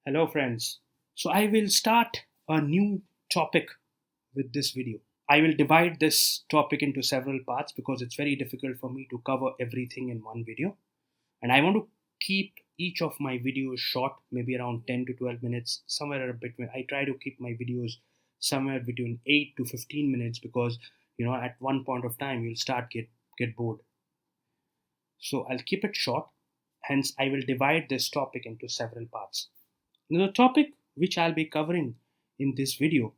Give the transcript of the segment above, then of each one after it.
Hello, friends. So, I will start a new topic with this video. I will divide this topic into several parts because it's very difficult for me to cover everything in one video. And I want to keep each of my videos short, maybe around 10 to 12 minutes, somewhere between. I try to keep my videos somewhere between 8 to 15 minutes because, at one point of time, you'll start get bored. So, I'll keep it short. Hence, I will divide this topic into several parts. Now, the topic which I'll be covering in this video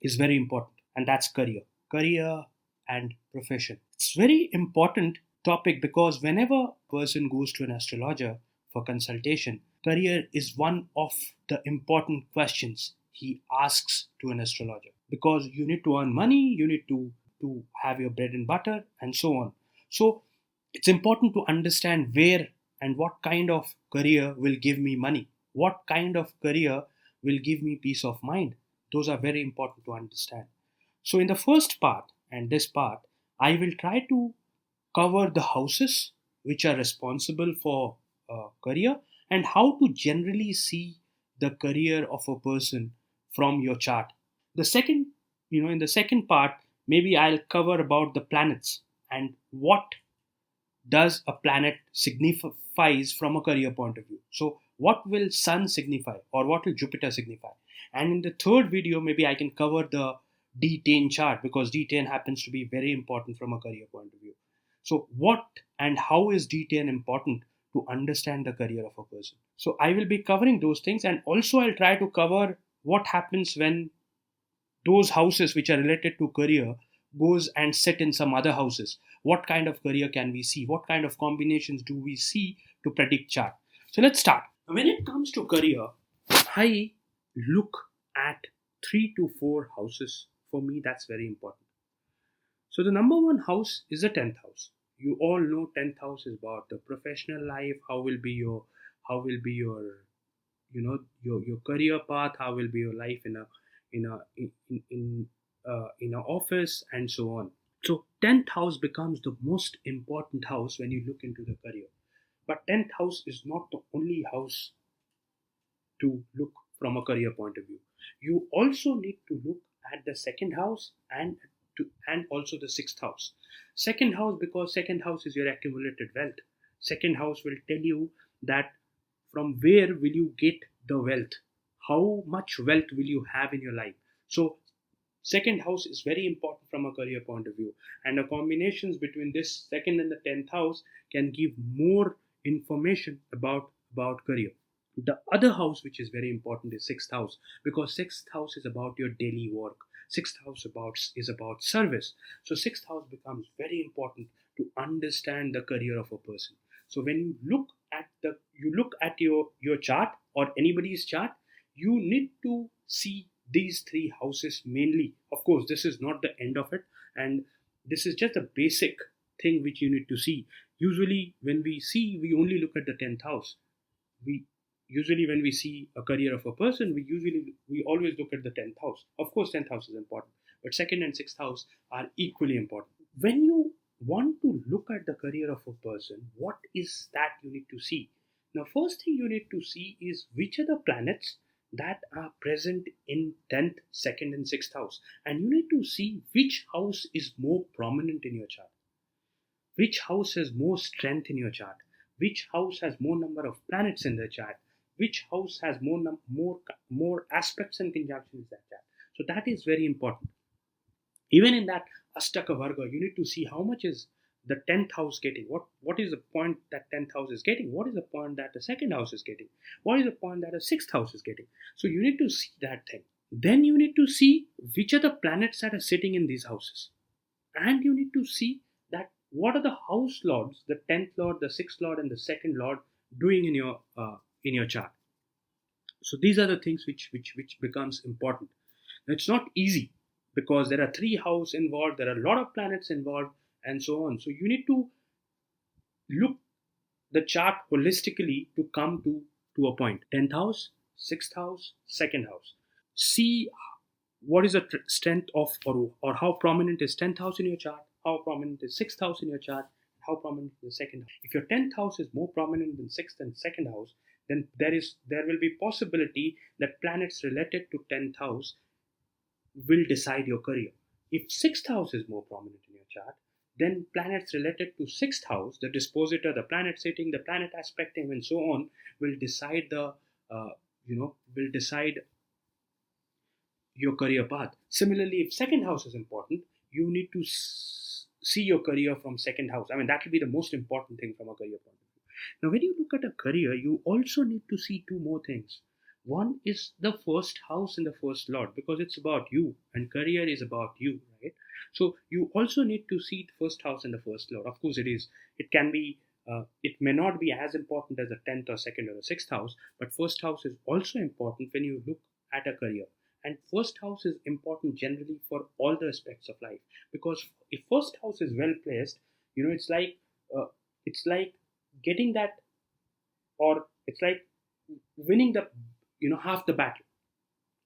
is very important, and that's career and profession. It's very important topic because whenever a person goes to an astrologer for consultation, career is one of the important questions he asks to an astrologer because you need to earn money, you need to have your bread and butter, and so on. So it's important to understand where and what kind of career will give me money, what kind of career will give me peace of mind. Those are very important to understand. So, in the first part and this part, I will try to cover the houses which are responsible for career and how to generally see the career of a person from your chart. The second, in the second part, maybe I'll cover about the planets and what does a planet signifies from a career point of view. So what will sun signify or what will Jupiter signify? And in the third video, maybe I can cover the D10 chart because D10 happens to be very important from a career point of view. So what and how is D10 important to understand the career of a person? So I will be covering those things, and also I'll try to cover what happens when those houses which are related to career goes and sit in some other houses. What kind of career can we see? What kind of combinations do we see to predict chart? So let's start. When it comes to career, I look at 3 to 4 houses. For me, that's very important. So the number one house is the 10th house. You all know 10th house is about the professional life. How will be your career path? How will be your life in a office and so on. So 10th house becomes the most important house when you look into the career. But 10th house is not the only house to look from a career point of view. You also need to look at the second house and also the sixth house. Second house, because second house is your accumulated wealth. Second house will tell you that from where will you get the wealth, how much wealth will you have in your life. So second house is very important from a career point of view, and the combinations between this second and the 10th house can give more information about career. The other house which is very important is sixth house, because sixth house is about your daily work. Sixth house is about service. So sixth house becomes very important to understand the career of a person. So when you look at your chart or anybody's chart, you need to see these three houses mainly. Of course, this is not the end of it, and this is just a basic thing which you need to see. Usually when we see, we only look at the 10th house. We usually, when we see a career of a person, we always look at the 10th house. Of course, 10th house is important, but second and sixth house are equally important. When you want to look at the career of a person, what is that you need to see? Now, first thing you need to see is which are the planets that are present in 10th, second, and sixth house, and you need to see which house is more prominent in your chart, which house has more strength in your chart, which house has more number of planets in the chart, which house has more aspects and conjunctions in that chart. So that is very important. Even in that Astaka Varga, you need to see how much is the 10th house getting. What is the point that 10th house is getting? What is the point that the second house is getting? What is the point that the sixth house is getting? So you need to see that thing. Then you need to see which are the planets that are sitting in these houses. And you need to see that what are the house lords, the 10th lord, the sixth lord, and the second lord doing in your chart. So these are the things which becomes important. Now, it's not easy because there are three houses involved, there are a lot of planets involved, and so on. So you need to look the chart holistically to come to a point. 10th house, sixth house, second house. See what is the strength of, or how prominent is 10th house in your chart, how prominent is sixth house in your chart, how prominent is the second house. If your 10th house is more prominent than sixth and second house, then there will be possibility that planets related to 10th house will decide your career. If 6th house is more prominent in your chart, then planets related to 6th house, the dispositor, the planet sitting, the planet aspecting, and so on, will decide will decide your career path. Similarly, if second house is important, you need to see your career from second house. I mean, that will be the most important thing from a career point of view. Now, when you look at a career, you also need to see two more things. One is the first house in the first lord, because it's about you, and career is about you, right? So you also need to see the first house in the first lord. Of course, it can be, it may not be as important as the 10th or second or the sixth house, but first house is also important when you look at a career. And first house is important generally for all the aspects of life, because if first house is well placed, it's like getting that, or it's like winning the half the battle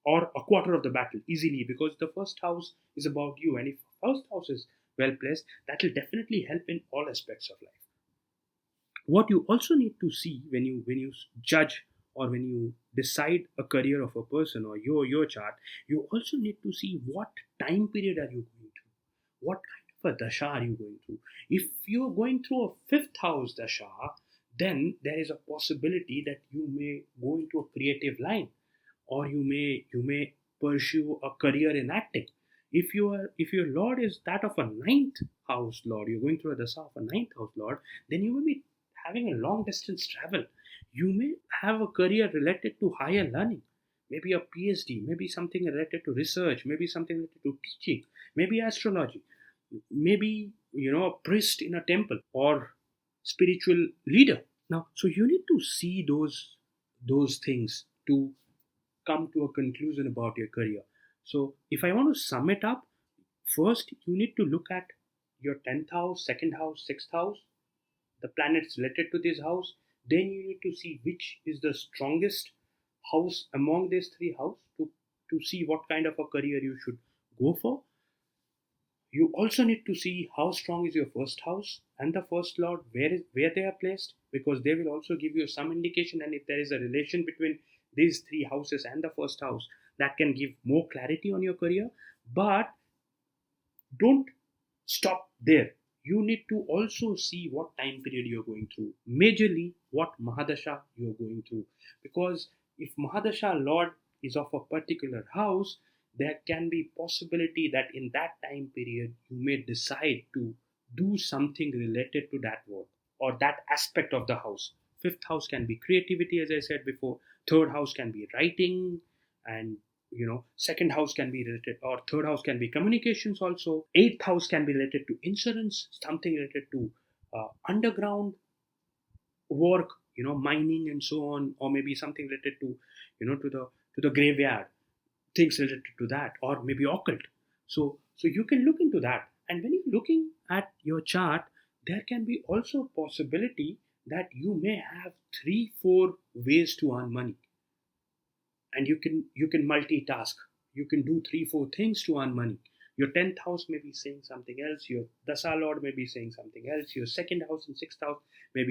or a quarter of the battle easily, because the first house is about you, and if first house is well placed, that will definitely help in all aspects of life. What you also need to see when you judge or when you decide a career of a person or your chart, you also need to see what time period are you going through, what kind of a dasha are you going through. If you're going through a fifth house dasha, then there is a possibility that you may go into a creative line, or you may pursue a career in acting. If your lord is that of a ninth house lord, you're going through a dasha of a ninth house lord, then you will be having a long distance travel. You may have a career related to higher learning, maybe a PhD, maybe something related to research, maybe something related to teaching, maybe astrology, maybe a priest in a temple or spiritual leader. Now, so you need to see those things to come to a conclusion about your career. So if I want to sum it up, first you need to look at your 10th house, second house, sixth house, the planets related to this house. Then you need to see which is the strongest house among these three houses to see what kind of a career you should go for. You also need to see how strong is your first house and the first lord, where they are placed, because they will also give you some indication. And if there is a relation between these three houses and the first house, that can give more clarity on your career. But don't stop there. You need to also see what time period you're going through, majorly what Mahadasha you're going through. Because if Mahadasha Lord is of a particular house, there can be possibility that in that time period you may decide to do something related to that work or that aspect of the house. Fifth house can be creativity, as I said before. Third house can be writing, and second house can be related, or third house can be communications also. Eighth house can be related to insurance, something related to underground work, mining and so on, or maybe something related to to the graveyard, things related to that, or maybe occult. So you can look into that. And when you're looking at your chart, there can be also possibility that you may have 3-4 ways to earn money, and you can multitask. You can do 3-4 things to earn money. Your 10th house may be saying something else, your dasa lord may be saying something else, your second house and sixth house may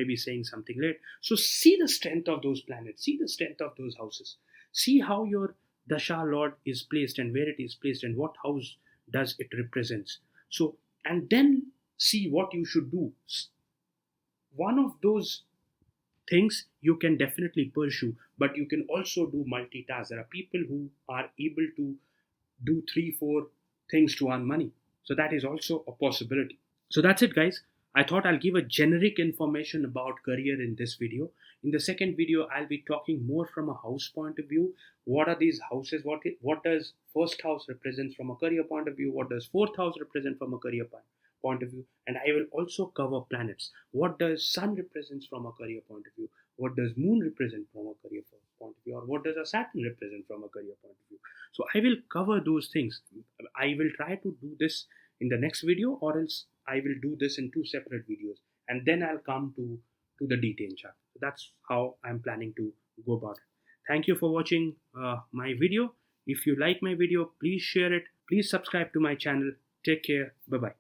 be saying something late. So see the strength of those planets, see the strength of those houses, see how your dasha lord is placed and where it is placed and what house does it represents. So, and then see what you should do. One of those things you can definitely pursue, but you can also do multitask. There are people who are able to do 3-4 things to earn money, so that is also a possibility. So that's it, guys. I thought I'll give a generic information about career in this video. In the second video, I'll be talking more from a house point of view. What are these houses? What does first house represents from a career point of view? What does fourth house represent from a career point of view? And I will also cover planets. What does sun represents from a career point of view? What does moon represent from a career point of view? Or what does a Saturn represent from a career point of view? So I will cover those things. I will try to do this in the next video, or else I will do this in 2 separate videos, and then I'll come to the detailed chart. So that's how I'm planning to go about it. Thank you for watching my video. If you like my video, please share it. Please subscribe to my channel. Take care. Bye-bye.